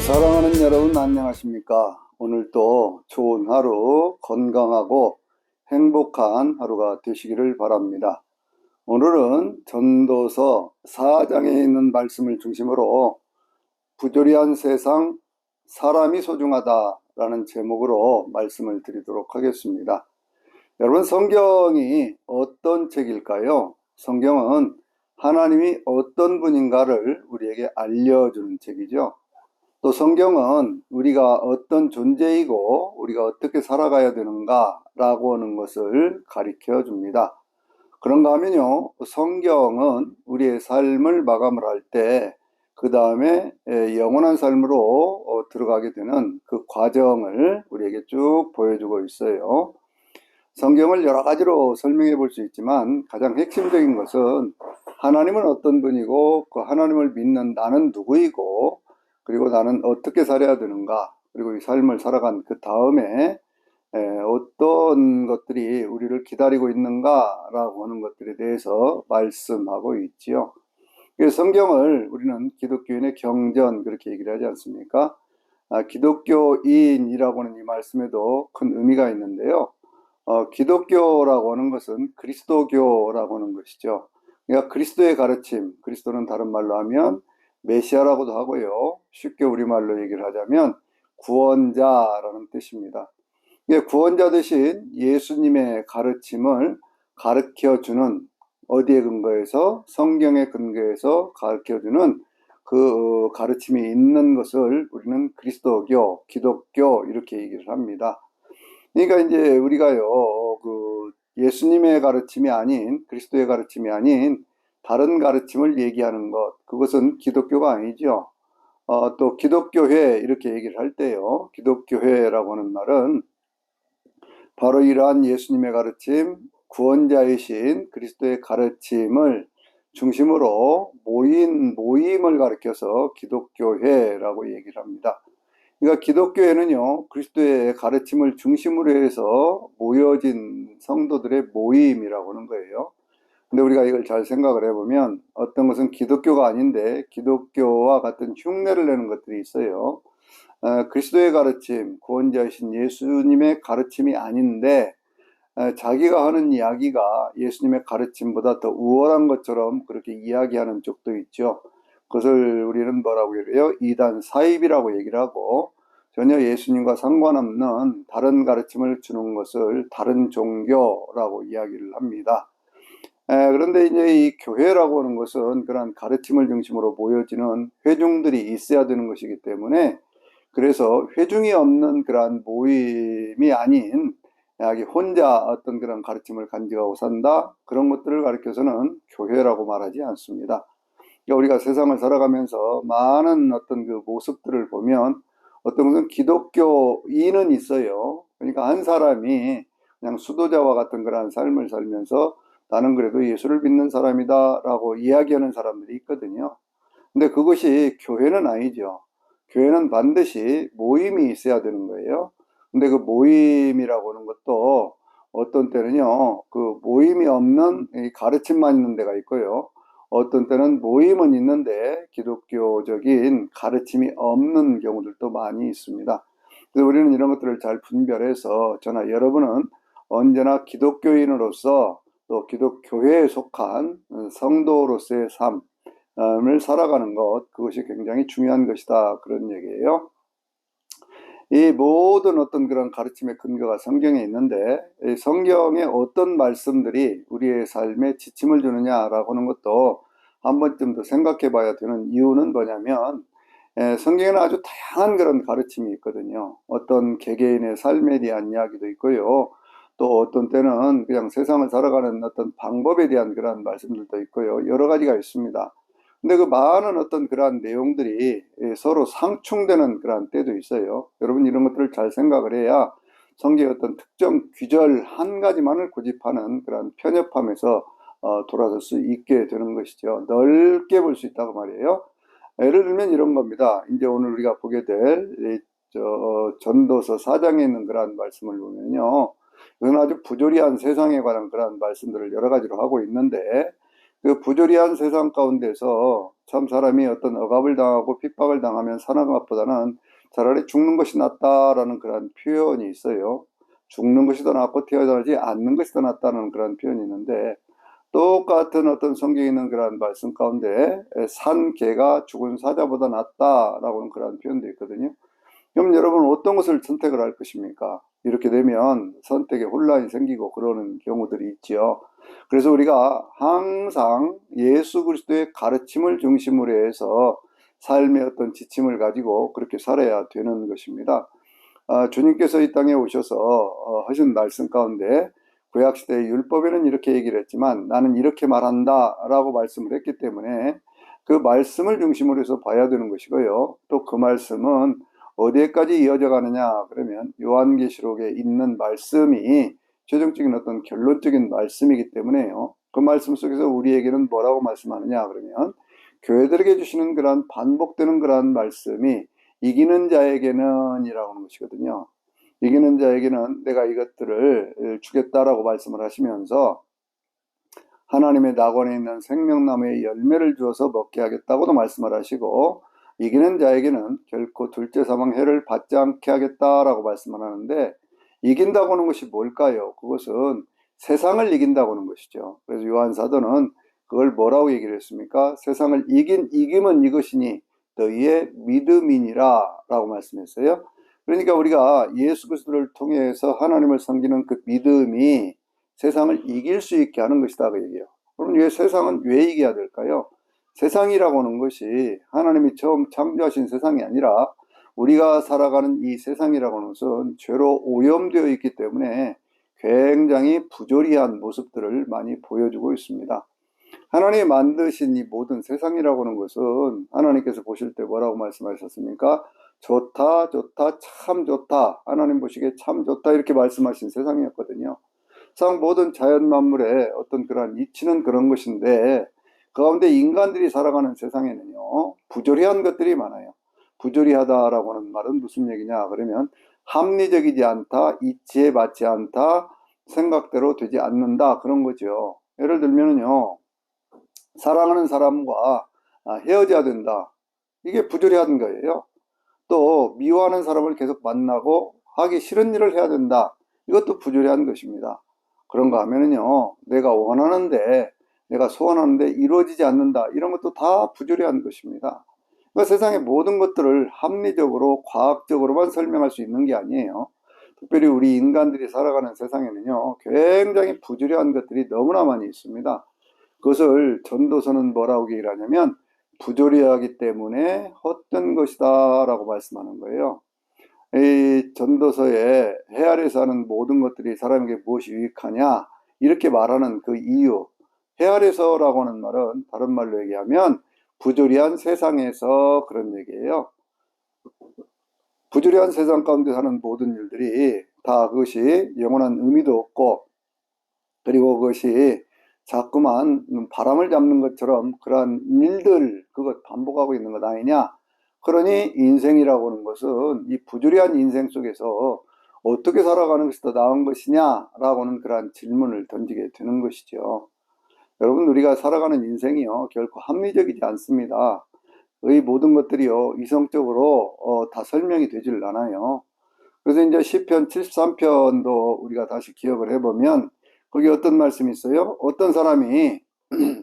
사랑하는 여러분 안녕하십니까? 오늘도 좋은 하루, 건강하고 행복한 하루가 되시기를 바랍니다. 오늘은 전도서 4장에 있는 말씀을 중심으로 부조리한 세상, 사람이 소중하다라는 제목으로 말씀을 드리도록 하겠습니다. 여러분, 성경이 어떤 책일까요? 성경은 하나님이 어떤 분인가를 우리에게 알려주는 책이죠. 또 성경은 우리가 어떤 존재이고 우리가 어떻게 살아가야 되는가라고 하는 것을 가르쳐 줍니다. 그런가 하면요, 성경은 우리의 삶을 마감을 할 때 그 다음에 영원한 삶으로 들어가게 되는 그 과정을 우리에게 쭉 보여주고 있어요. 성경을 여러 가지로 설명해 볼 수 있지만 가장 핵심적인 것은 하나님은 어떤 분이고 그 하나님을 믿는 나는 누구이고 그리고 나는 어떻게 살아야 되는가, 그리고 이 삶을 살아간 그 다음에 어떤 것들이 우리를 기다리고 있는가라고 하는 것들에 대해서 말씀하고 있지요. 그래서 성경을 우리는 기독교인의 경전 그렇게 얘기를 하지 않습니까? 기독교인이라고 하는 이 말씀에도 큰 의미가 있는데요. 기독교라고 하는 것은 그리스도교라고 하는 것이죠. 그러니까 그리스도의 가르침, 그리스도는 다른 말로 하면 메시아라고도 하고요. 쉽게 우리말로 얘기를 하자면 구원자라는 뜻입니다. 구원자 대신 예수님의 가르침을 가르쳐주는, 어디에 근거해서? 성경에 근거해서 가르쳐주는 그 가르침이 있는 것을 우리는 그리스도교, 기독교 이렇게 얘기를 합니다. 그러니까 이제 우리가요, 그 예수님의 가르침이 아닌, 그리스도의 가르침이 아닌 다른 가르침을 얘기하는 것, 그것은 기독교가 아니죠. 또 기독교회 이렇게 얘기를 할 때요, 기독교회라고 하는 말은 바로 이러한 예수님의 가르침, 구원자이신 그리스도의 가르침을 중심으로 모임을 가리켜서 기독교회라고 얘기를 합니다. 그러니까 기독교회는요, 그리스도의 가르침을 중심으로 해서 모여진 성도들의 모임이라고 하는 거예요. 근데 우리가 이걸 잘 생각을 해보면 어떤 것은 기독교가 아닌데 기독교와 같은 흉내를 내는 것들이 있어요. 그리스도의 가르침, 구원자이신 예수님의 가르침이 아닌데 자기가 하는 이야기가 예수님의 가르침보다 더 우월한 것처럼 그렇게 이야기하는 쪽도 있죠. 그것을 우리는 뭐라고 해요? 이단 사입이라고 얘기를 하고, 전혀 예수님과 상관없는 다른 가르침을 주는 것을 다른 종교라고 이야기를 합니다. 그런데 이제 이 교회라고 하는 것은 그런 가르침을 중심으로 모여지는 회중들이 있어야 되는 것이기 때문에, 그래서 회중이 없는 그러한 모임이 아닌 자기 혼자 어떤 그런 가르침을 간직하고 산다, 그런 것들을 가르쳐서는 교회라고 말하지 않습니다. 그러니까 우리가 세상을 살아가면서 많은 어떤 그 모습들을 보면 어떤 것은 기독교인은 있어요. 그러니까 한 사람이 그냥 수도자와 같은 그런 삶을 살면서 나는 그래도 예수를 믿는 사람이다 라고 이야기하는 사람들이 있거든요. 근데 그것이 교회는 아니죠. 교회는 반드시 모임이 있어야 되는 거예요. 근데 그 모임이라고 하는 것도 어떤 때는요, 그 모임이 없는 가르침만 있는 데가 있고요. 어떤 때는 모임은 있는데 기독교적인 가르침이 없는 경우들도 많이 있습니다. 그래서 우리는 이런 것들을 잘 분별해서 저나 여러분은 언제나 기독교인으로서 또 기독교회에 속한 성도로서의 삶을 살아가는 것, 그것이 굉장히 중요한 것이다, 그런 얘기예요. 이 모든 어떤 그런 가르침의 근거가 성경에 있는데, 이 성경의 어떤 말씀들이 우리의 삶에 지침을 주느냐라고 하는 것도 한 번쯤 더 생각해 봐야 되는 이유는 뭐냐면, 성경에는 아주 다양한 그런 가르침이 있거든요. 어떤 개개인의 삶에 대한 이야기도 있고요. 또 어떤 때는 그냥 세상을 살아가는 어떤 방법에 대한 그런 말씀들도 있고요. 여러 가지가 있습니다. 근데 그 많은 어떤 그러한 내용들이 서로 상충되는 그러한 때도 있어요. 여러분, 이런 것들을 잘 생각을 해야 성경의 어떤 특정 귀절 한 가지만을 고집하는 그런 편협함에서 돌아설 수 있게 되는 것이죠. 넓게 볼 수 있다고 말이에요. 예를 들면 이런 겁니다. 이제 오늘 우리가 보게 될 전도서 4장에 있는 그러한 말씀을 보면요, 이건 아주 부조리한 세상에 관한 그러한 말씀들을 여러 가지로 하고 있는데, 그 부조리한 세상 가운데서 참 사람이 어떤 억압을 당하고 핍박을 당하면 사는 것보다는 차라리 죽는 것이 낫다라는 그런 표현이 있어요. 죽는 것이 더 낫고 태어나지 않는 것이 더 낫다는 그런 표현이 있는데, 똑같은 어떤 성경에 있는 그런 말씀 가운데 산 개가 죽은 사자보다 낫다라고는 그런 표현도 있거든요. 그럼 여러분 어떤 것을 선택을 할 것입니까? 이렇게 되면 선택에 혼란이 생기고 그러는 경우들이 있죠. 그래서 우리가 항상 예수 그리스도의 가르침을 중심으로 해서 삶의 어떤 지침을 가지고 그렇게 살아야 되는 것입니다. 주님께서 이 땅에 오셔서 하신 말씀 가운데 구약시대의 율법에는 이렇게 얘기를 했지만 나는 이렇게 말한다 라고 말씀을 했기 때문에 그 말씀을 중심으로 해서 봐야 되는 것이고요. 또 그 말씀은 어디에까지 이어져 가느냐 그러면 요한계시록에 있는 말씀이 최종적인 어떤 결론적인 말씀이기 때문에요. 그 말씀 속에서 우리에게는 뭐라고 말씀하느냐 그러면 교회들에게 주시는 그러한 반복되는 그러한 말씀이 이기는 자에게는 이라고 하는 것이거든요. 이기는 자에게는 내가 이것들을 주겠다라고 말씀을 하시면서 하나님의 낙원에 있는 생명나무의 열매를 주어서 먹게 하겠다고도 말씀을 하시고 이기는 자에게는 결코 둘째 사망 해를 받지 않게 하겠다라고 말씀을 하는데 이긴다고 하는 것이 뭘까요? 그것은 세상을 이긴다고 하는 것이죠. 그래서 요한 사도는 그걸 뭐라고 얘기를 했습니까? 세상을 이김은 이것이니 너희의 믿음이니라 라고 말씀했어요. 그러니까 우리가 예수 그리스도를 통해서 하나님을 섬기는 그 믿음이 세상을 이길 수 있게 하는 것이다 그 얘기예요. 그럼 왜 세상은 왜 이겨야 될까요? 세상이라고 하는 것이 하나님이 처음 창조하신 세상이 아니라 우리가 살아가는 이 세상이라고 하는 것은 죄로 오염되어 있기 때문에 굉장히 부조리한 모습들을 많이 보여주고 있습니다. 하나님이 만드신 이 모든 세상이라고 하는 것은 하나님께서 보실 때 뭐라고 말씀하셨습니까? 좋다, 좋다, 참 좋다. 하나님 보시기에 참 좋다 이렇게 말씀하신 세상이었거든요. 세상 모든 자연 만물의 어떤 그런 이치는 그런 것인데 그 가운데 인간들이 살아가는 세상에는요 부조리한 것들이 많아요. 부조리하다라고 하는 말은 무슨 얘기냐 그러면 합리적이지 않다, 이치에 맞지 않다, 생각대로 되지 않는다 그런 거죠. 예를 들면요 사랑하는 사람과 헤어져야 된다. 이게 부조리한 거예요. 또 미워하는 사람을 계속 만나고 하기 싫은 일을 해야 된다. 이것도 부조리한 것입니다. 그런가 하면은요, 내가 원하는데, 내가 소원하는데 이루어지지 않는다. 이런 것도 다 부조리한 것입니다. 그러니까 세상의 모든 것들을 합리적으로, 과학적으로만 설명할 수 있는 게 아니에요. 특별히 우리 인간들이 살아가는 세상에는요, 굉장히 부조리한 것들이 너무나 많이 있습니다. 그것을 전도서는 뭐라고 얘기를 하냐면 부조리하기 때문에 헛된 것이다 라고 말씀하는 거예요. 이 전도서에 해 아래에서 하는 모든 것들이 사람에게 무엇이 유익하냐 이렇게 말하는 그 이유, 해 아래서라고 하는 말은 다른 말로 얘기하면 부조리한 세상에서 그런 얘기예요. 부조리한 세상 가운데 하는 모든 일들이 다 그것이 영원한 의미도 없고 그리고 그것이 자꾸만 바람을 잡는 것처럼 그러한 일들 그것 반복하고 있는 것 아니냐. 그러니 인생이라고 하는 것은 이 부조리한 인생 속에서 어떻게 살아가는 것이 더 나은 것이냐라고 하는 그러한 질문을 던지게 되는 것이죠. 여러분 우리가 살아가는 인생이요 결코 합리적이지 않습니다. 의 모든 것들이요 이성적으로 다 설명이 되질 않아요. 그래서 이제 시편 73편도 우리가 다시 기억을 해보면 거기 어떤 말씀이 있어요? 어떤 사람이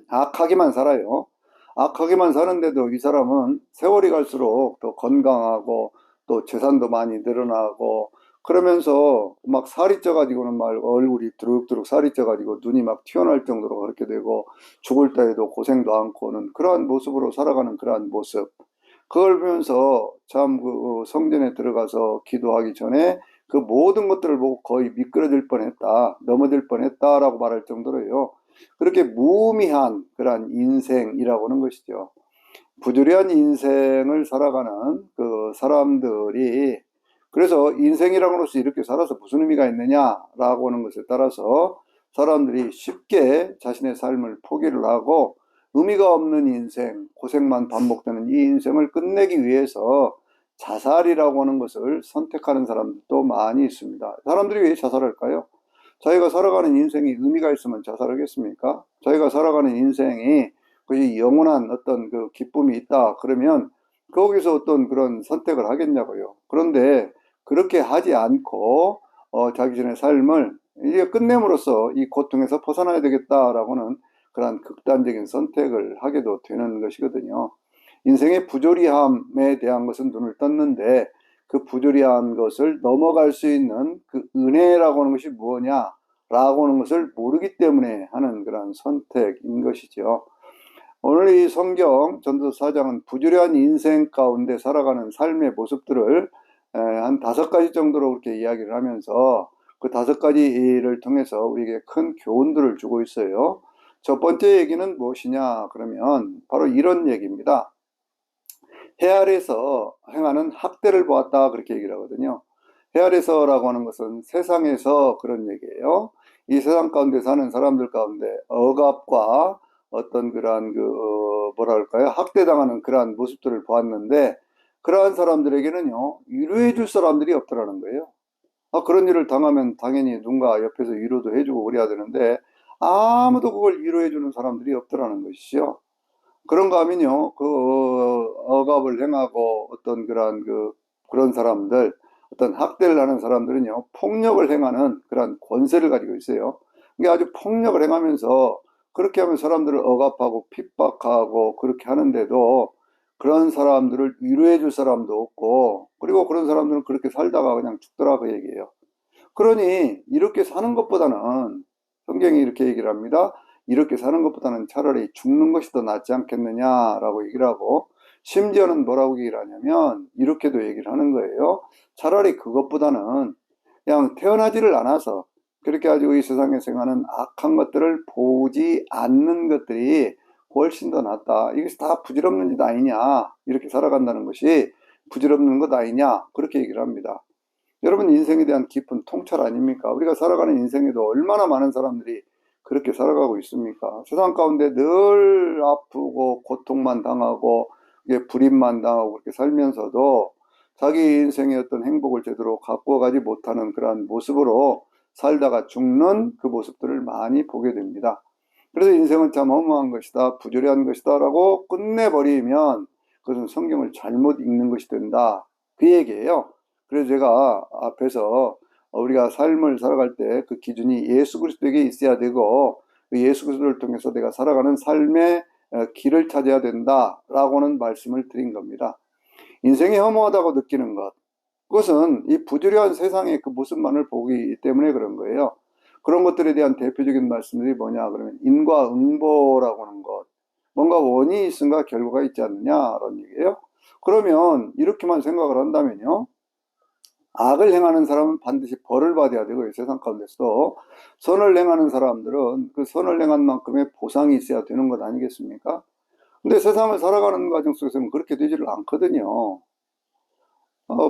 악하게만 살아요. 악하게만 사는데도 이 사람은 세월이 갈수록 더 건강하고 또 재산도 많이 늘어나고 그러면서 막 살이 쪄가지고는 막 얼굴이 두룩두룩 살이 쪄가지고 눈이 막 튀어나올 정도로 그렇게 되고 죽을 때에도 고생도 않고는 그러한 모습으로 살아가는 그러한 모습. 그걸 보면서 참 그 성전에 들어가서 기도하기 전에 그 모든 것들을 보고 거의 미끄러질 뻔했다, 넘어질 뻔했다라고 말할 정도로요. 그렇게 무의미한 그러한 인생이라고 하는 것이죠. 부조리한 인생을 살아가는 그 사람들이 그래서 인생이라고 해서 이렇게 살아서 무슨 의미가 있느냐라고 하는 것에 따라서 사람들이 쉽게 자신의 삶을 포기를 하고 의미가 없는 인생, 고생만 반복되는 이 인생을 끝내기 위해서 자살이라고 하는 것을 선택하는 사람들도 많이 있습니다. 사람들이 왜 자살할까요? 자기가 살아가는 인생이 의미가 있으면 자살하겠습니까? 자기가 살아가는 인생이 그것이 영원한 어떤 그 기쁨이 있다 그러면 거기서 어떤 그런 선택을 하겠냐고요. 그런데 그렇게 하지 않고 자기 전의 삶을 이제 끝냄으로써 이 고통에서 벗어나야 되겠다라고는 그러한 극단적인 선택을 하게도 되는 것이거든요. 인생의 부조리함에 대한 것은 눈을 떴는데 그 부조리한 것을 넘어갈 수 있는 그 은혜라고 하는 것이 무엇냐라고 하는 것을 모르기 때문에 하는 그런 선택인 것이죠. 오늘 이 성경 전도서 4장은 부조리한 인생 가운데 살아가는 삶의 모습들을 한 5가지 정도로 그렇게 이야기를 하면서 그 5가지를 통해서 우리에게 큰 교훈들을 주고 있어요. 첫 번째 얘기는 무엇이냐 그러면 바로 이런 얘기입니다. 해 아래서 행하는 학대를 보았다 그렇게 얘기를 하거든요. 해 아래서라고 하는 것은 세상에서 그런 얘기예요. 이 세상 가운데 사는 사람들 가운데 억압과 어떤 그러한 뭐랄까요 학대당하는 그러한 모습들을 보았는데 그러한 사람들에게는요 위로해 줄 사람들이 없더라는 거예요. 그런 일을 당하면 당연히 누군가 옆에서 위로도 해주고 그래야 되는데 아무도 그걸 위로해 주는 사람들이 없더라는 것이죠. 그런가 하면요, 억압을 행하고 어떤 그런 사람들, 어떤 학대를 하는 사람들은요, 폭력을 행하는 그런 권세를 가지고 있어요. 이게 아주 폭력을 행하면서 그렇게 하면 사람들을 억압하고 핍박하고 그렇게 하는데도 그런 사람들을 위로해 줄 사람도 없고, 그리고 그런 사람들은 그렇게 살다가 그냥 죽더라 그 얘기예요. 그러니 이렇게 사는 것보다는 성경이 이렇게 얘기를 합니다. 이렇게 사는 것보다는 차라리 죽는 것이 더 낫지 않겠느냐라고 얘기를 하고 심지어는 뭐라고 얘기를 하냐면 이렇게도 얘기를 하는 거예요. 차라리 그것보다는 그냥 태어나지를 않아서 그렇게 가지고 이 세상에 생하는 악한 것들을 보지 않는 것들이 훨씬 더 낫다. 이것이 다 부질없는 짓 아니냐. 이렇게 살아간다는 것이 부질없는 것 아니냐. 그렇게 얘기를 합니다. 여러분 인생에 대한 깊은 통찰 아닙니까? 우리가 살아가는 인생에도 얼마나 많은 사람들이 그렇게 살아가고 있습니까? 세상 가운데 늘 아프고 고통만 당하고 불임만 당하고 그렇게 살면서도 자기 인생의 어떤 행복을 제대로 갖고 가지 못하는 그러한 모습으로 살다가 죽는 그 모습들을 많이 보게 됩니다. 그래서 인생은 참 허무한 것이다, 부조리한 것이다 라고 끝내버리면 그것은 성경을 잘못 읽는 것이 된다. 그 얘기예요. 그래서 제가 앞에서 우리가 삶을 살아갈 때 그 기준이 예수 그리스도에게 있어야 되고 그 예수 그리스도를 통해서 내가 살아가는 삶의 길을 찾아야 된다라고는 말씀을 드린 겁니다. 인생이 허무하다고 느끼는 것, 그것은 이 부조리한 세상의 그 모습만을 보기 때문에 그런 거예요. 그런 것들에 대한 대표적인 말씀들이 뭐냐 그러면 인과응보라고 하는 것, 뭔가 원인이 있은가 결과가 있지 않느냐라는 얘기예요. 그러면 이렇게만 생각을 한다면요, 악을 행하는 사람은 반드시 벌을 받아야 되고, 이 세상 가운데서도 선을 행하는 사람들은 그 선을 행한 만큼의 보상이 있어야 되는 것 아니겠습니까? 근데 세상을 살아가는 과정 속에서는 그렇게 되지를 않거든요.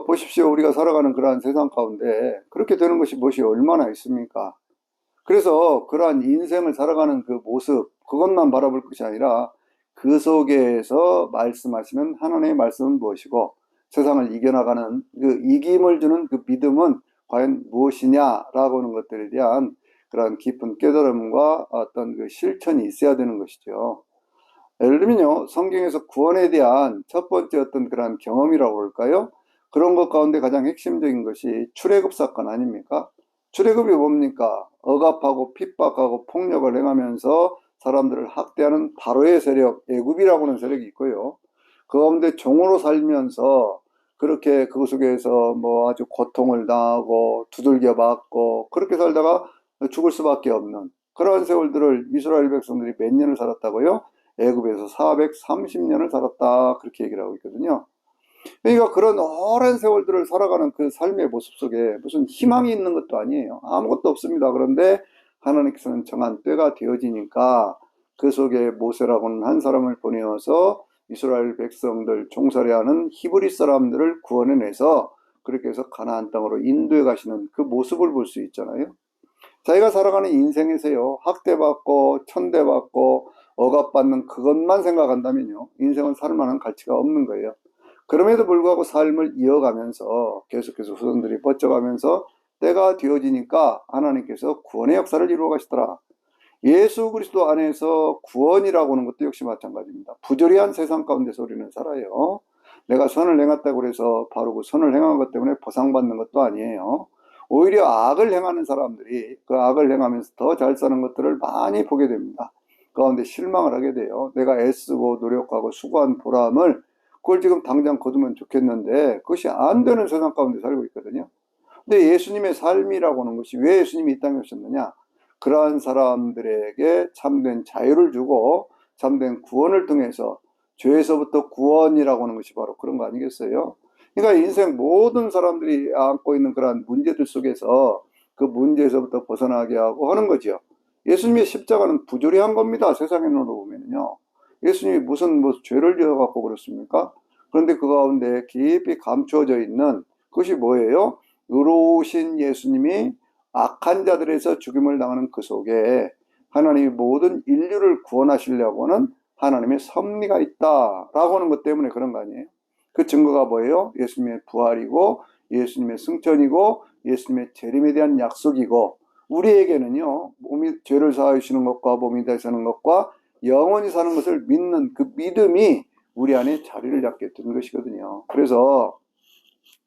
보십시오. 우리가 살아가는 그러한 세상 가운데 그렇게 되는 것이 무엇이 얼마나 있습니까? 그래서 그러한 인생을 살아가는 그 모습, 그것만 바라볼 것이 아니라 그 속에서 말씀하시는 하나님의 말씀은 무엇이고 세상을 이겨나가는 그 이김을 주는 그 믿음은 과연 무엇이냐라고 하는 것들에 대한 그런 깊은 깨달음과 어떤 그 실천이 있어야 되는 것이죠. 예를 들면요, 성경에서 구원에 대한 첫 번째 어떤 그런 경험이라고 할까요? 그런 것 가운데 가장 핵심적인 것이 출애굽 사건 아닙니까? 출애굽이 뭡니까? 억압하고 핍박하고 폭력을 행하면서 사람들을 학대하는 바로의 세력, 애굽이라고 하는 세력이 있고요. 그 가운데 종으로 살면서 그렇게 그 속에서 뭐 아주 고통을 당하고 두들겨 맞고 그렇게 살다가 죽을 수밖에 없는 그러한 세월들을 이스라엘 백성들이 몇 년을 살았다고요? 애굽에서 430년을 살았다 그렇게 얘기를 하고 있거든요. 그러니까 그런 오랜 세월들을 살아가는 그 삶의 모습 속에 무슨 희망이 있는 것도 아니에요. 아무것도 없습니다. 그런데 하나님께서는 정한 때가 되어지니까 그 속에 모세라고는 한 사람을 보내어서 이스라엘 백성들 종살이하는 히브리 사람들을 구원해내서 그렇게 해서 가나안 땅으로 인도해 가시는 그 모습을 볼 수 있잖아요. 자기가 살아가는 인생에서요, 학대받고 천대받고 억압받는 그것만 생각한다면요, 인생은 살 만한 가치가 없는 거예요. 그럼에도 불구하고 삶을 이어가면서 계속해서 후손들이 버텨가면서 때가 되어지니까 하나님께서 구원의 역사를 이루어 가시더라. 예수 그리스도 안에서 구원이라고 하는 것도 역시 마찬가지입니다. 부조리한 세상 가운데서 우리는 살아요. 내가 선을 행했다고 해서 바로 그 선을 행한 것 때문에 보상받는 것도 아니에요. 오히려 악을 행하는 사람들이 그 악을 행하면서 더 잘 사는 것들을 많이 보게 됩니다. 그 가운데 실망을 하게 돼요. 내가 애쓰고 노력하고 수고한 보람을 그걸 지금 당장 거두면 좋겠는데 그것이 안 되는 세상 가운데 살고 있거든요. 근데 예수님의 삶이라고 하는 것이 왜 예수님이 이 땅에 오셨느냐? 그러한 사람들에게 참된 자유를 주고 참된 구원을 통해서 죄에서부터 구원이라고 하는 것이 바로 그런 거 아니겠어요? 그러니까 인생 모든 사람들이 안고 있는 그러한 문제들 속에서 그 문제에서부터 벗어나게 하고 하는 거죠. 예수님의 십자가는 부조리한 겁니다. 세상으로 보면요. 예수님이 무슨 죄를 지어갖고 그렇습니까? 그런데 그 가운데 깊이 감추어져 있는 그것이 뭐예요? 의로우신 예수님이 악한 자들에서 죽임을 당하는 그 속에 하나님이 모든 인류를 구원하시려고 하는 하나님의 섭리가 있다라고 하는 것 때문에 그런 거 아니에요? 그 증거가 뭐예요? 예수님의 부활이고 예수님의 승천이고 예수님의 재림에 대한 약속이고 우리에게는요 몸이 죄를 사하시는 것과 몸이 되시는 것과 영원히 사는 것을 믿는 그 믿음이 우리 안에 자리를 잡게 된 것이거든요. 그래서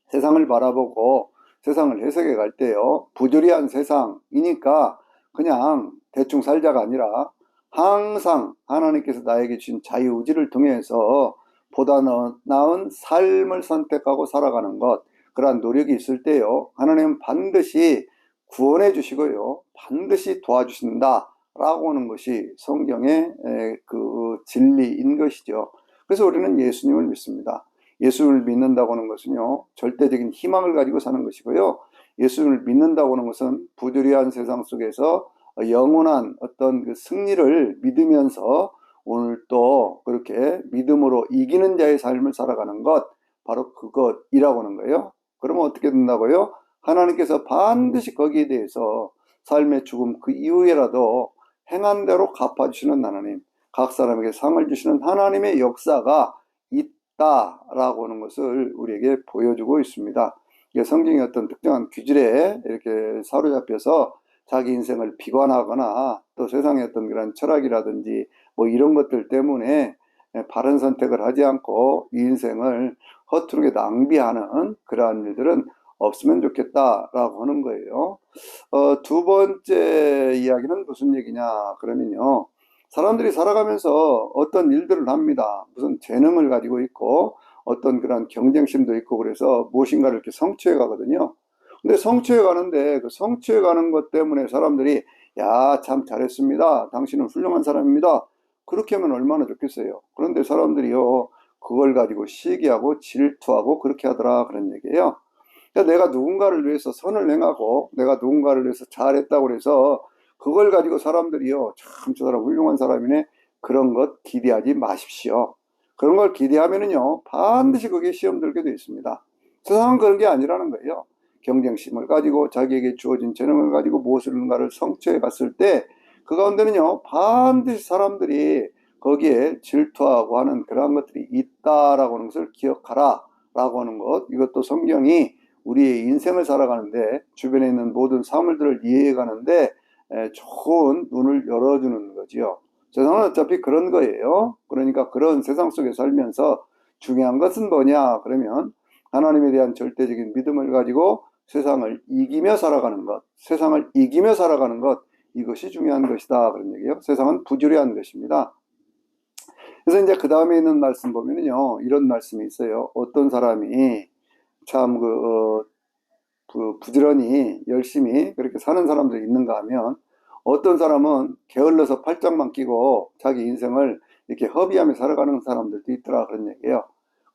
세상을 바라보고 세상을 해석해 갈 때요 부조리한 세상이니까 그냥 대충 살자가 아니라 항상 하나님께서 나에게 주신 자유의지를 통해서 보다 나은 삶을 선택하고 살아가는 것 그러한 노력이 있을 때요 하나님은 반드시 구원해 주시고요 반드시 도와주신다 라고 하는 것이 성경의 그 진리인 것이죠. 그래서 우리는 예수님을 믿습니다. 예수를 믿는다고 하는 것은요 절대적인 희망을 가지고 사는 것이고요 예수를 믿는다고 하는 것은 부조리한 세상 속에서 영원한 어떤 그 승리를 믿으면서 오늘 또 그렇게 믿음으로 이기는 자의 삶을 살아가는 것 바로 그것이라고 하는 거예요. 그러면 어떻게 된다고요? 하나님께서 반드시 거기에 대해서 삶의 죽음 그 이후에라도 행한 대로 갚아주시는 하나님, 각 사람에게 상을 주시는 하나님의 역사가 있다라고 하는 것을 우리에게 보여주고 있습니다. 이게 성경의 어떤 특정한 규질에 이렇게 사로잡혀서 자기 인생을 비관하거나 또 세상의 어떤 그런 철학이라든지 뭐 이런 것들 때문에 바른 선택을 하지 않고 이 인생을 허투루게 낭비하는 그러한 일들은 없으면 좋겠다라고 하는 거예요. 두 번째 이야기는 무슨 얘기냐 그러면요. 사람들이 살아가면서 어떤 일들을 합니다. 무슨 재능을 가지고 있고 어떤 그런 경쟁심도 있고 그래서 무엇인가를 이렇게 성취해 가거든요. 근데 성취해 가는데 그 성취해 가는 것 때문에 사람들이 야, 참 잘했습니다. 당신은 훌륭한 사람입니다. 그렇게 하면 얼마나 좋겠어요. 그런데 사람들이요, 그걸 가지고 시기하고 질투하고 그렇게 하더라 그런 얘기예요. 그러니까 내가 누군가를 위해서 선을 행하고 내가 누군가를 위해서 잘했다고 해서 그걸 가지고 사람들이요 참 저 사람 훌륭한 사람이네 그런 것 기대하지 마십시오. 그런 걸 기대하면은요 반드시 그게 시험 들게 돼 있습니다. 세상은 그런 게 아니라는 거예요. 경쟁심을 가지고 자기에게 주어진 재능을 가지고 무엇인가를 성취해 갔을 때 그 가운데는요 반드시 사람들이 거기에 질투하고 하는 그러한 것들이 있다라고 하는 것을 기억하라 라고 하는 것 이것도 성경이 우리의 인생을 살아가는데 주변에 있는 모든 사물들을 이해해 가는데 좋은 눈을 열어주는 거지요. 세상은 어차피 그런 거예요. 그러니까 그런 세상 속에 살면서 중요한 것은 뭐냐 그러면 하나님에 대한 절대적인 믿음을 가지고 세상을 이기며 살아가는 것, 세상을 이기며 살아가는 것 이것이 중요한 것이다 그런 얘기예요. 세상은 부조리한 것입니다. 그래서 이제 그 다음에 있는 말씀 보면은요 이런 말씀이 있어요. 어떤 사람이 참 부지런히 열심히 그렇게 사는 사람들이 있는가 하면 어떤 사람은 게을러서 팔짱만 끼고 자기 인생을 이렇게 허비하며 살아가는 사람들도 있더라 그런 얘기예요.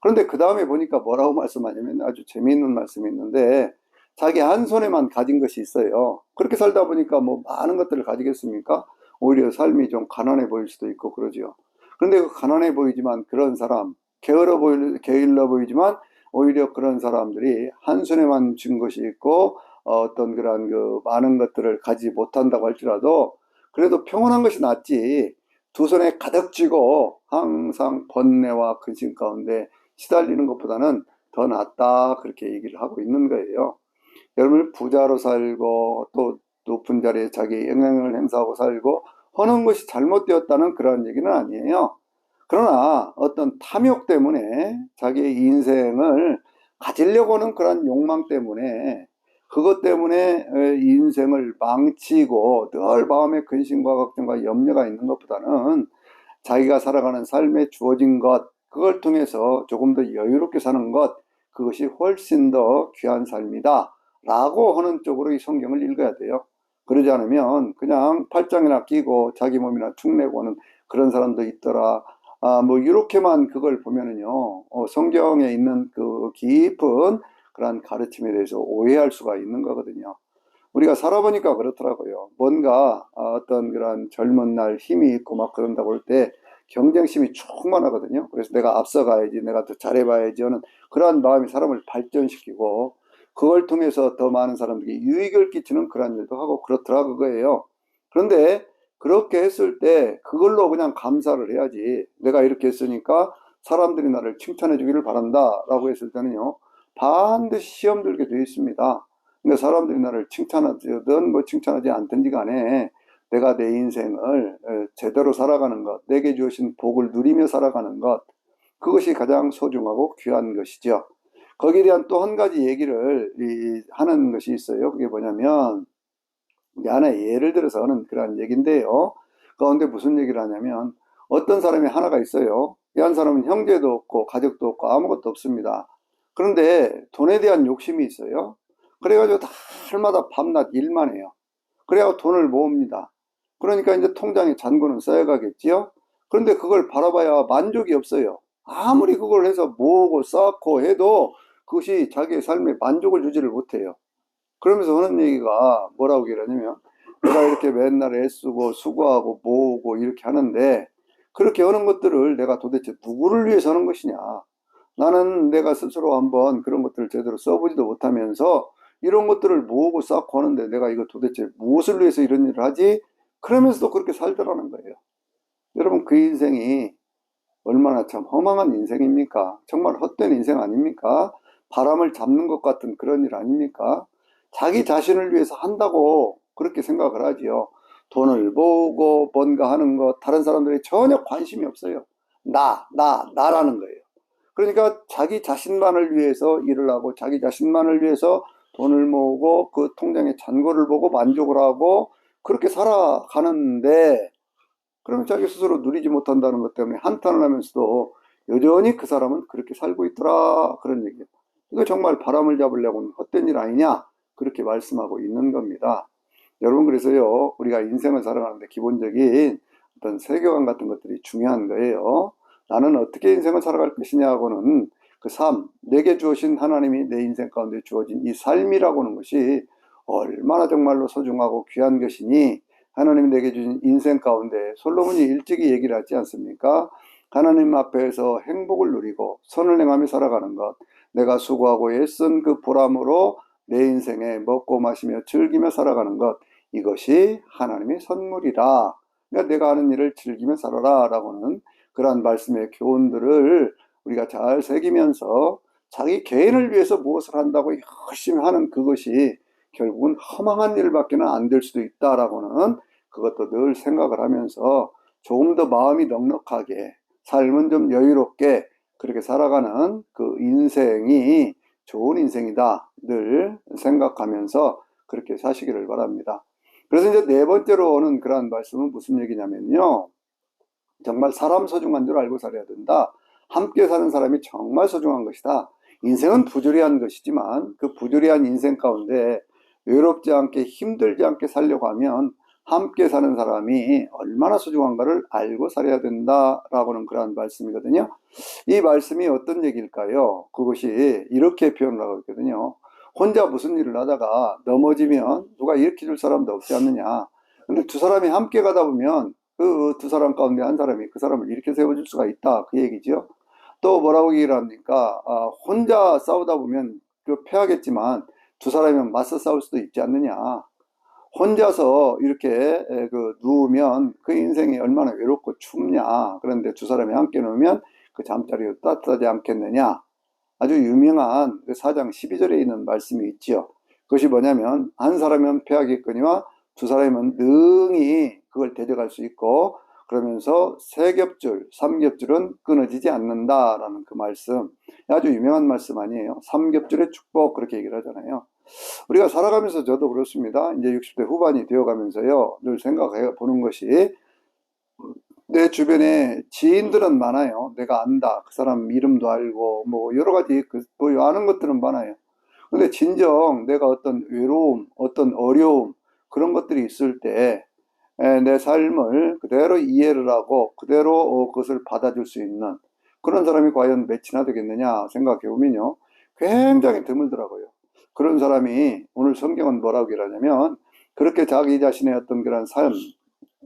그런데 그 다음에 보니까 뭐라고 말씀하냐면 아주 재미있는 말씀이 있는데 자기 한 손에만 가진 것이 있어요. 그렇게 살다 보니까 뭐 많은 것들을 가지겠습니까? 오히려 삶이 좀 가난해 보일 수도 있고 그러죠. 그런데 그 가난해 보이지만 그런 사람, 게을러 보이지만 오히려 그런 사람들이 한 손에만 쥔 것이 있고 어떤 그런 그 많은 것들을 가지지 못한다고 할지라도 그래도 평온한 것이 낫지 두 손에 가득 쥐고 항상 번뇌와 근심 가운데 시달리는 것보다는 더 낫다 그렇게 얘기를 하고 있는 거예요. 여러분 부자로 살고 또 높은 자리에 자기 영향을 행사하고 살고 하는 것이 잘못되었다는 그런 얘기는 아니에요. 그러나 어떤 탐욕 때문에 자기의 인생을 가지려고 하는 그런 욕망 때문에 그것 때문에 인생을 망치고 늘 마음에 근심과 걱정과 염려가 있는 것보다는 자기가 살아가는 삶에 주어진 것, 그걸 통해서 조금 더 여유롭게 사는 것, 그것이 훨씬 더 귀한 삶이다 라고 하는 쪽으로 이 성경을 읽어야 돼요. 그러지 않으면 그냥 팔짱이나 끼고 자기 몸이나 축내고 하는 그런 사람도 있더라. 뭐 이렇게만 그걸 보면은요, 성경에 있는 그 깊은 그런 가르침에 대해서 오해할 수가 있는 거거든요. 우리가 살아보니까 그렇더라고요. 뭔가 어떤 그런 젊은 날 힘이 있고 막 그런다고 할 때 경쟁심이 충만하거든요. 그래서 내가 앞서가야지, 내가 더 잘해봐야지 하는 그러한 마음이 사람을 발전시키고 그걸 통해서 더 많은 사람들에게 유익을 끼치는 그런 일도 하고 그렇더라 그거예요. 그런데 그렇게 했을 때 그걸로 그냥 감사를 해야지. 내가 이렇게 했으니까 사람들이 나를 칭찬해 주기를 바란다 라고 했을 때는요, 반드시 시험 들게 되어 있습니다. 근데 사람들이 나를 칭찬하든 뭐 칭찬하지 않든지 간에 내가 내 인생을 제대로 살아가는 것, 내게 주신 복을 누리며 살아가는 것, 그것이 가장 소중하고 귀한 것이죠. 거기에 대한 또 한 가지 얘기를 하는 것이 있어요. 그게 뭐냐면, 하나의 예를 들어서 하는 그런 얘기인데요. 그런데 무슨 얘기를 하냐면, 어떤 사람이 하나가 있어요. 이 한 사람은 형제도 없고 가족도 없고 아무것도 없습니다. 그런데 돈에 대한 욕심이 있어요. 그래가지고 달마다 밤낮 일만 해요. 그래야 돈을 모읍니다. 그러니까 이제 통장에 잔고는 쌓여가겠지요. 그런데 그걸 바라봐야 만족이 없어요. 아무리 그걸 해서 모으고 쌓고 해도 그것이 자기의 삶에 만족을 주지를 못해요. 그러면서 하는 얘기가 뭐라고 얘기하냐면, 내가 이렇게 맨날 애쓰고 수고하고 모으고 이렇게 하는데 그렇게 하는 것들을 내가 도대체 누구를 위해서 하는 것이냐. 나는 내가 스스로 한번 그런 것들을 제대로 써보지도 못하면서 이런 것들을 모으고 쌓고 하는데 내가 이거 도대체 무엇을 위해서 이런 일을 하지? 그러면서도 그렇게 살더라는 거예요. 여러분, 그 인생이 얼마나 참 허망한 인생입니까? 정말 헛된 인생 아닙니까? 바람을 잡는 것 같은 그런 일 아닙니까? 자기 자신을 위해서 한다고 그렇게 생각을 하지요. 돈을 모으고 뭔가 하는 것, 다른 사람들이 전혀 관심이 없어요. 나라는 거예요. 그러니까 자기 자신만을 위해서 일을 하고 자기 자신만을 위해서 돈을 모으고 그 통장의 잔고를 보고 만족을 하고 그렇게 살아가는데, 그러면 자기 스스로 누리지 못한다는 것 때문에 한탄을 하면서도 여전히 그 사람은 그렇게 살고 있더라, 그런 얘기예요. 이거 정말 바람을 잡으려고는 헛된 일 아니냐, 그렇게 말씀하고 있는 겁니다. 여러분, 그래서요, 우리가 인생을 살아가는데 기본적인 어떤 세계관 같은 것들이 중요한 거예요. 나는 어떻게 인생을 살아갈 것이냐고는 그 삶, 내게 주어진 하나님이 내 인생 가운데 주어진 이 삶이라고 하는 것이 얼마나 정말로 소중하고 귀한 것이니, 하나님이 내게 주신 인생 가운데 솔로몬이 일찍이 얘기를 하지 않습니까? 하나님 앞에서 행복을 누리고 선을 행하며 살아가는 것, 내가 수고하고 애쓴 그 보람으로 내 인생에 먹고 마시며 즐기며 살아가는 것, 이것이 하나님의 선물이라. 그러니까 내가 하는 일을 즐기며 살아라 라고는 그러한 말씀의 교훈들을 우리가 잘 새기면서 자기 개인을 위해서 무엇을 한다고 열심히 하는 그것이 결국은 허망한 일밖에는 안 될 수도 있다라고는 그것도 늘 생각을 하면서 조금 더 마음이 넉넉하게, 삶은 좀 여유롭게 그렇게 살아가는 그 인생이 좋은 인생이다 늘 생각하면서 그렇게 사시기를 바랍니다. 그래서 이제 네 번째로 오는 그러한 말씀은 무슨 얘기냐면요, 정말 사람 소중한 줄 알고 살아야 된다. 함께 사는 사람이 정말 소중한 것이다. 인생은 부조리한 것이지만 그 부조리한 인생 가운데 외롭지 않게 힘들지 않게 살려고 하면 함께 사는 사람이 얼마나 소중한가를 알고 살아야 된다라고는 그러한 말씀이거든요. 이 말씀이 어떤 얘기일까요? 그것이 이렇게 표현을 하고 있거든요. 혼자 무슨 일을 하다가 넘어지면 누가 일으켜 줄 사람도 없지 않느냐. 근데 두 사람이 함께 가다 보면 그 두 사람 가운데 한 사람이 그 사람을 일으켜 세워줄 수가 있다, 그 얘기죠. 또 뭐라고 얘기를 합니까? 혼자 싸우다 보면 그 패하겠지만 두 사람이면 맞서 싸울 수도 있지 않느냐. 혼자서 이렇게 그 누우면 그 인생이 얼마나 외롭고 춥냐. 그런데 두 사람이 함께 누우면 그 잠자리가 따뜻하지 않겠느냐. 아주 유명한 그 4장 12절에 있는 말씀이 있지요. 그것이 뭐냐면 한 사람이면 패하겠거니와 두 사람이면 능히 그걸 대적할 수 있고 그러면서 세 겹줄, 삼겹줄은 끊어지지 않는다라는 그 말씀 아주 유명한 말씀 아니에요. 삼겹줄의 축복 그렇게 얘기를 하잖아요. 우리가 살아가면서 저도 그렇습니다. 이제 60대 후반이 되어가면서요. 늘 생각해 보는 것이 내 주변에 지인들은 많아요. 내가 안다. 그 사람 이름도 알고 뭐 여러 가지 뭐 아는 것들은 많아요. 근데 진정 내가 어떤 외로움, 어떤 어려움 그런 것들이 있을 때 내 삶을 그대로 이해를 하고 그대로 그것을 받아줄 수 있는 그런 사람이 과연 몇이나 되겠느냐 생각해 보면요. 굉장히 드물더라고요. 그런 사람이 오늘 성경은 뭐라고 얘기하냐면 그렇게 자기 자신의 어떤 그런 삶,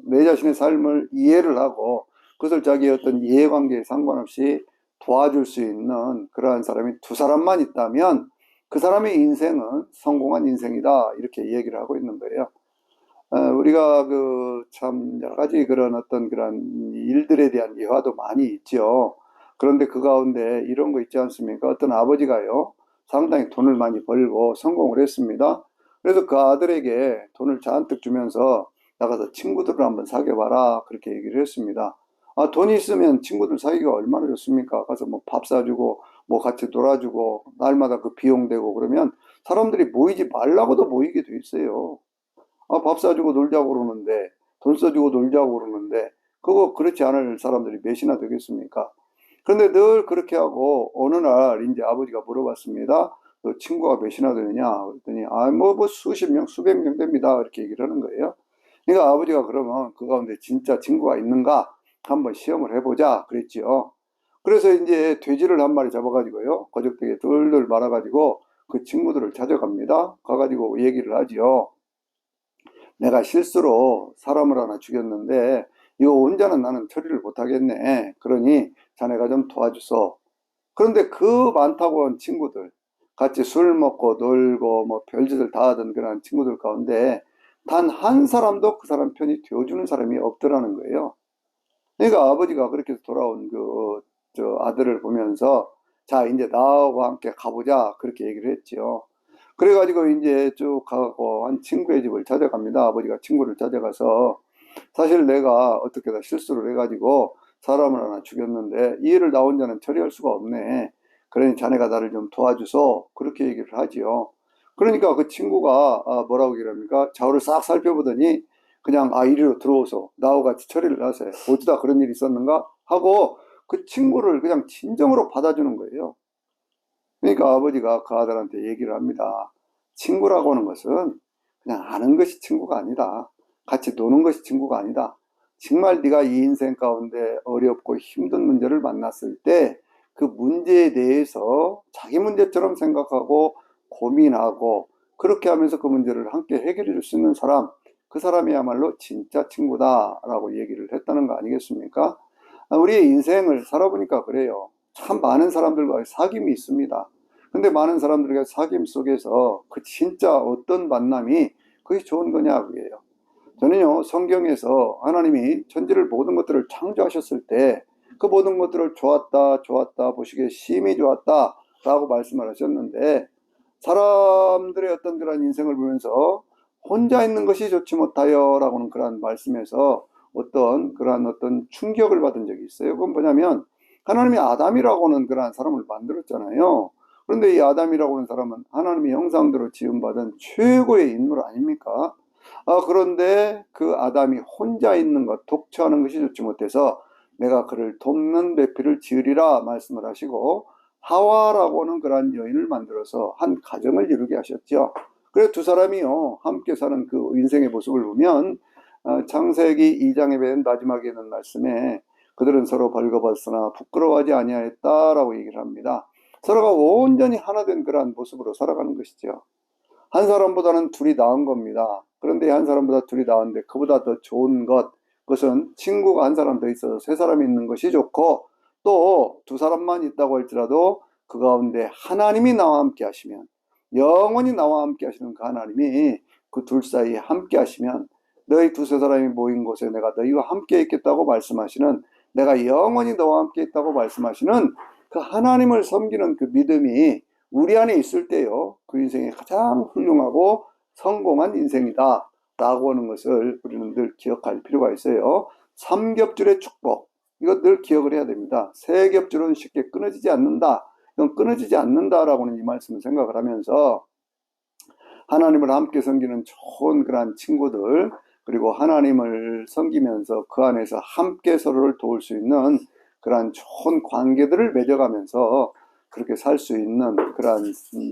내 자신의 삶을 이해를 하고 그것을 자기의 어떤 이해관계에 상관없이 도와줄 수 있는 그러한 사람이 두 사람만 있다면 그 사람의 인생은 성공한 인생이다 이렇게 얘기를 하고 있는 거예요. 우리가 그 참 여러 가지 그런 어떤 그런 일들에 대한 예화도 많이 있죠. 그런데 그 가운데 이런 거 있지 않습니까? 어떤 아버지가요, 상당히 돈을 많이 벌고 성공을 했습니다. 그래서 그 아들에게 돈을 잔뜩 주면서 나가서 친구들을 한번 사귀어봐라. 그렇게 얘기를 했습니다. 아, 돈이 있으면 친구들 사귀기가 얼마나 좋습니까? 가서 뭐 밥 사주고, 뭐 같이 놀아주고, 날마다 그 비용 되고 그러면 사람들이 모이지 말라고도 모이게 돼 있어요. 아, 밥 사주고 놀자고 그러는데, 돈 써주고 놀자고 그러는데, 그거 그렇지 않을 사람들이 몇이나 되겠습니까? 그런데 늘 그렇게 하고, 어느 날 이제 아버지가 물어봤습니다. 너 친구가 몇이나 되느냐? 그랬더니, 아, 뭐 수십 명, 수백 명 됩니다. 이렇게 얘기를 하는 거예요. 그러니까 아버지가 그러면 그 가운데 진짜 친구가 있는가? 한번 시험을 해보자. 그랬지요. 그래서 이제 돼지를 한 마리 잡아가지고요. 거적되게 둘둘 말아가지고 그 친구들을 찾아갑니다. 가가지고 얘기를 하지요. 내가 실수로 사람을 하나 죽였는데 이거 혼자는 나는 처리를 못하겠네. 그러니 자네가 좀 도와주소. 그런데 그 많다고 한 친구들, 같이 술 먹고 놀고 뭐 별짓을 다 하던 그런 친구들 가운데 단 한 사람도 그 사람 편이 되어주는 사람이 없더라는 거예요. 그러니까 아버지가 그렇게 해서 돌아온 저 아들을 보면서 자, 이제 나하고 함께 가보자. 그렇게 얘기를 했지요. 그래가지고 이제 쭉 가고 한 친구의 집을 찾아갑니다. 아버지가 친구를 찾아가서 사실 내가 어떻게 다 실수를 해가지고 사람을 하나 죽였는데 이 일을 나 혼자는 처리할 수가 없네. 그러니 자네가 나를 좀 도와줘서 그렇게 얘기를 하지요. 그러니까 그 친구가 뭐라고 얘기를 합니까? 좌우를 싹 살펴보더니 그냥 이리로 들어오소. 나하고 같이 처리를 하세요. 어쩌다 그런 일이 있었는가? 하고 그 친구를 그냥 진정으로 받아주는 거예요. 그러니까 아버지가 그 아들한테 얘기를 합니다. 친구라고 하는 것은 그냥 아는 것이 친구가 아니다. 같이 노는 것이 친구가 아니다. 정말 네가 이 인생 가운데 어렵고 힘든 문제를 만났을 때 그 문제에 대해서 자기 문제처럼 생각하고 고민하고 그렇게 하면서 그 문제를 함께 해결해 줄 수 있는 사람, 그 사람이야말로 진짜 친구다라고 얘기를 했다는 거 아니겠습니까? 우리의 인생을 살아보니까 그래요. 참 많은 사람들과 사귐이 있습니다. 근데 많은 사람들과 사귐 속에서 그 진짜 어떤 만남이 그게 좋은 거냐 그게요. 저는요 성경에서 하나님이 천지를 모든 것들을 창조하셨을 때 그 모든 것들을 좋았다 좋았다 보시기에 심히 좋았다 라고 말씀을 하셨는데 사람들의 어떤 그런 인생을 보면서 혼자 있는 것이 좋지 못하여 라고는 그런 말씀에서 어떤 그런 어떤 충격을 받은 적이 있어요. 그건 뭐냐면 하나님이 아담이라고는 그러한 사람을 만들었잖아요. 그런데 이 아담이라고 하는 사람은 하나님의 형상대로 지음받은 최고의 인물 아닙니까? 그런데 그 아담이 혼자 있는 것, 독처하는 것이 좋지 못해서 내가 그를 돕는 배필을 지으리라 말씀을 하시고 하와라고 하는 그러한 여인을 만들어서 한 가정을 이루게 하셨죠. 그래서 두 사람이요 함께 사는 그 인생의 모습을 보면 창세기 2장에 맨 마지막에 있는 말씀에 그들은 서로 벌거벗으나 부끄러워하지 아니하였다라고 얘기를 합니다. 서로가 온전히 하나 된 그러한 모습으로 살아가는 것이죠. 한 사람보다는 둘이 나은 겁니다. 그런데 한 사람보다 둘이 나은데 그보다 더 좋은 것, 그것은 친구가 한 사람 더 있어서 세 사람이 있는 것이 좋고 또 두 사람만 있다고 할지라도 그 가운데 하나님이 나와 함께 하시면 영원히 나와 함께 하시는 그 하나님이 그 둘 사이에 함께 하시면 너희 두세 사람이 모인 곳에 내가 너희와 함께 있겠다고 말씀하시는 내가 영원히 너와 함께 있다고 말씀하시는 그 하나님을 섬기는 그 믿음이 우리 안에 있을 때요, 그 인생이 가장 훌륭하고 성공한 인생이다 라고 하는 것을 우리는 늘 기억할 필요가 있어요. 삼겹줄의 축복, 이거 늘 기억을 해야 됩니다. 세 겹줄은 쉽게 끊어지지 않는다. 이건 끊어지지 않는다라고는 이 말씀을 생각을 하면서 하나님을 함께 섬기는 좋은 그런 친구들, 그리고 하나님을 섬기면서 그 안에서 함께 서로를 도울 수 있는 그러한 좋은 관계들을 맺어가면서 그렇게 살 수 있는 그러한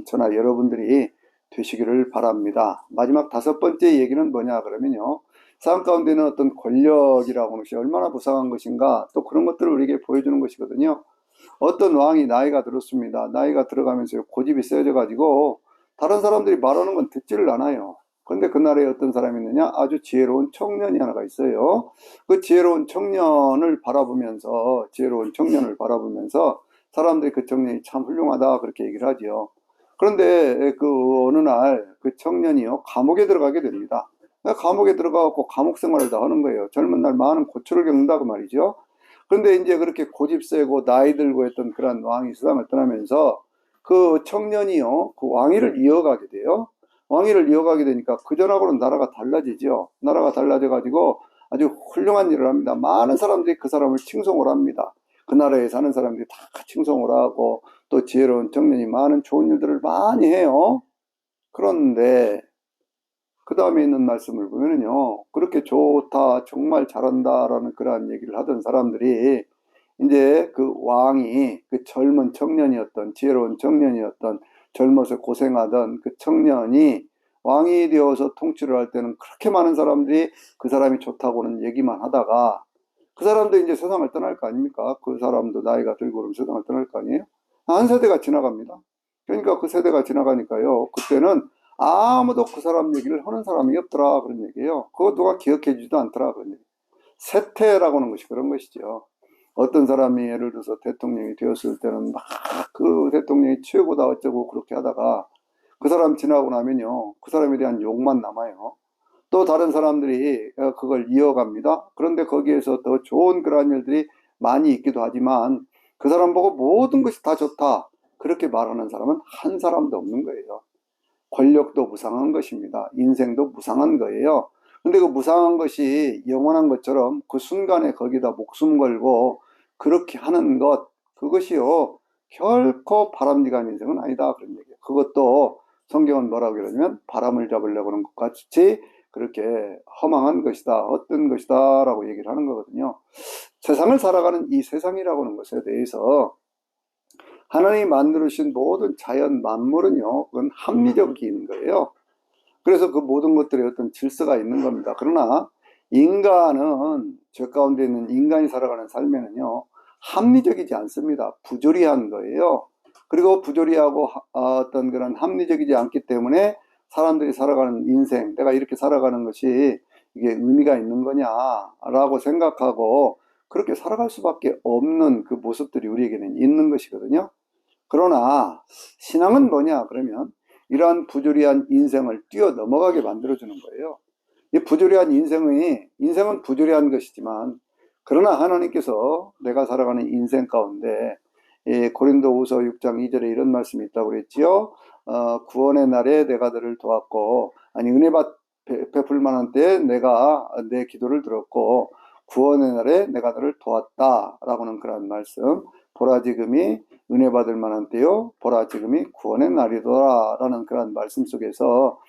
저나 여러분들이 되시기를 바랍니다. 마지막 다섯 번째 얘기는 뭐냐 그러면요, 삶 가운데는 어떤 권력이라고 하는 것이 얼마나 부상한 것인가, 또 그런 것들을 우리에게 보여주는 것이거든요. 어떤 왕이 나이가 들었습니다. 나이가 들어가면서 고집이 세져 가지고 다른 사람들이 말하는 건 듣지를 않아요. 그런데 그 나라에 어떤 사람이 있느냐? 아주 지혜로운 청년이 하나가 있어요. 그 지혜로운 청년을 바라보면서 사람들이 그 청년이 참 훌륭하다 그렇게 얘기를 하지요. 그런데 그 어느 날 그 청년이요, 감옥에 들어가게 됩니다. 감옥에 들어가고 감옥 생활을 다 하는 거예요. 젊은 날 많은 고초를 겪는다 그 말이죠. 그런데 이제 그렇게 고집 세고 나이 들고 했던 그런 왕이 세상을 떠나면서 그 청년이요, 그 왕위를 이어가게 돼요. 왕위를 이어가게 되니까 그전하고는 나라가 달라지죠. 나라가 달라져가지고 아주 훌륭한 일을 합니다. 많은 사람들이 그 사람을 칭송을 합니다. 그 나라에 사는 사람들이 다 칭송을 하고 또 지혜로운 청년이 많은 좋은 일들을 많이 해요. 그런데 그 다음에 있는 말씀을 보면은요, 그렇게 좋다, 정말 잘한다라는 그러한 얘기를 하던 사람들이 이제 그 왕이 그 젊은 청년이었던, 지혜로운 청년이었던, 젊어서 고생하던 그 청년이 왕이 되어서 통치를 할 때는 그렇게 많은 사람들이 그 사람이 좋다고는 얘기만 하다가 그 사람도 이제 세상을 떠날 거 아닙니까? 그 사람도 나이가 들고 그러면 세상을 떠날 거 아니에요? 한 세대가 지나갑니다. 그러니까 그 세대가 지나가니까요, 그때는 아무도 그 사람 얘기를 하는 사람이 없더라 그런 얘기예요. 그거 누가 기억해 주지도 않더라 그런 얘기. 세태라고 하는 것이 그런 것이죠. 어떤 사람이 예를 들어서 대통령이 되었을 때는 막 그 대통령이 최고다 어쩌고 그렇게 하다가 그 사람 지나고 나면요, 그 사람에 대한 욕만 남아요. 또 다른 사람들이 그걸 이어갑니다. 그런데 거기에서 더 좋은 그러한 일들이 많이 있기도 하지만 그 사람 보고 모든 것이 다 좋다 그렇게 말하는 사람은 한 사람도 없는 거예요. 권력도 무상한 것입니다. 인생도 무상한 거예요. 근데 그 무상한 것이 영원한 것처럼 그 순간에 거기다 목숨 걸고 그렇게 하는 것, 그것이요, 결코 바람직한 인생은 아니다 그런 얘기예요. 그것도 성경은 뭐라고 그러냐면 바람을 잡으려고 하는 것 같이 그렇게 허망한 것이다, 헛된 것이다 라고 얘기를 하는 거거든요. 세상을 살아가는 이 세상이라고 하는 것에 대해서 하나님이 만들으신 모든 자연 만물은요, 그건 합리적인 거예요. 그래서 그 모든 것들에 어떤 질서가 있는 겁니다. 그러나 인간은, 저 가운데 있는 인간이 살아가는 삶에는요, 합리적이지 않습니다. 부조리한 거예요. 그리고 부조리하고 어떤 그런 합리적이지 않기 때문에 사람들이 살아가는 인생, 내가 이렇게 살아가는 것이 이게 의미가 있는 거냐라고 생각하고 그렇게 살아갈 수밖에 없는 그 모습들이 우리에게는 있는 것이거든요. 그러나 신앙은 뭐냐 그러면 이러한 부조리한 인생을 뛰어넘어가게 만들어주는 거예요. 이 부조리한 인생은 부조리한 것이지만 그러나 하나님께서 내가 살아가는 인생 가운데 고린도후서 6장 2절에 이런 말씀이 있다고 그랬지요. 구원의 날에 내가 너를 도왔고, 아니 은혜 베풀 만한 때에 내가 내 기도를 들었고 구원의 날에 내가 너를 도왔다라고는 그런 말씀. 보라 지금이 은혜 받을 만한 때요, 보라 지금이 구원의 날이더라라는 그런 말씀 속에서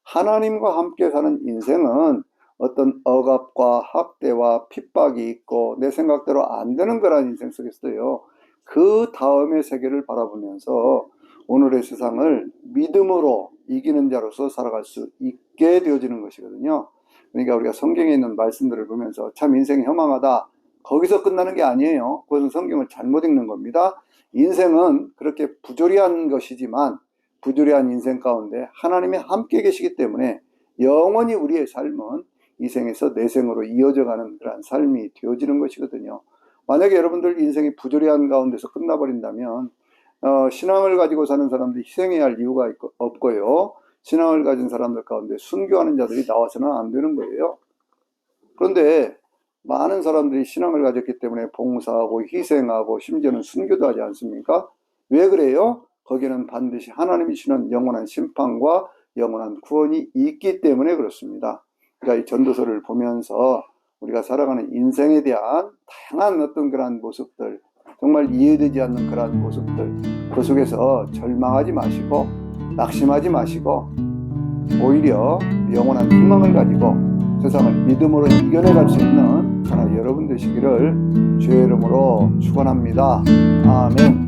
하나님과 함께 사는 인생은 어떤 억압과 학대와 핍박이 있고 내 생각대로 안 되는 거라는 인생 속에서요, 그 다음의 세계를 바라보면서 오늘의 세상을 믿음으로 이기는 자로서 살아갈 수 있게 되어지는 것이거든요. 그러니까 우리가 성경에 있는 말씀들을 보면서 참 인생이 허망하다, 거기서 끝나는 게 아니에요. 그것은 성경을 잘못 읽는 겁니다. 인생은 그렇게 부조리한 것이지만 부조리한 인생 가운데 하나님이 함께 계시기 때문에 영원히 우리의 삶은 이 생에서 내 생으로 이어져가는 그런 삶이 되어지는 것이거든요. 만약에 여러분들 인생이 부조리한 가운데서 끝나버린다면 신앙을 가지고 사는 사람들이 희생해야 할 이유가 없고요. 신앙을 가진 사람들 가운데 순교하는 자들이 나와서는 안 되는 거예요. 그런데 많은 사람들이 신앙을 가졌기 때문에 봉사하고 희생하고 심지어는 순교도 하지 않습니까? 왜 그래요? 거기는 반드시 하나님이 주시는 영원한 심판과 영원한 구원이 있기 때문에 그렇습니다. 그러니까 이 전도서를 보면서 우리가 살아가는 인생에 대한 다양한 어떤 그러한 모습들, 정말 이해되지 않는 그러한 모습들, 그 속에서 절망하지 마시고 낙심하지 마시고 오히려 영원한 희망을 가지고 세상을 믿음으로 이겨내갈 수 있는 저나 여러분 되시기를 주의 이름으로 축원합니다. 아멘.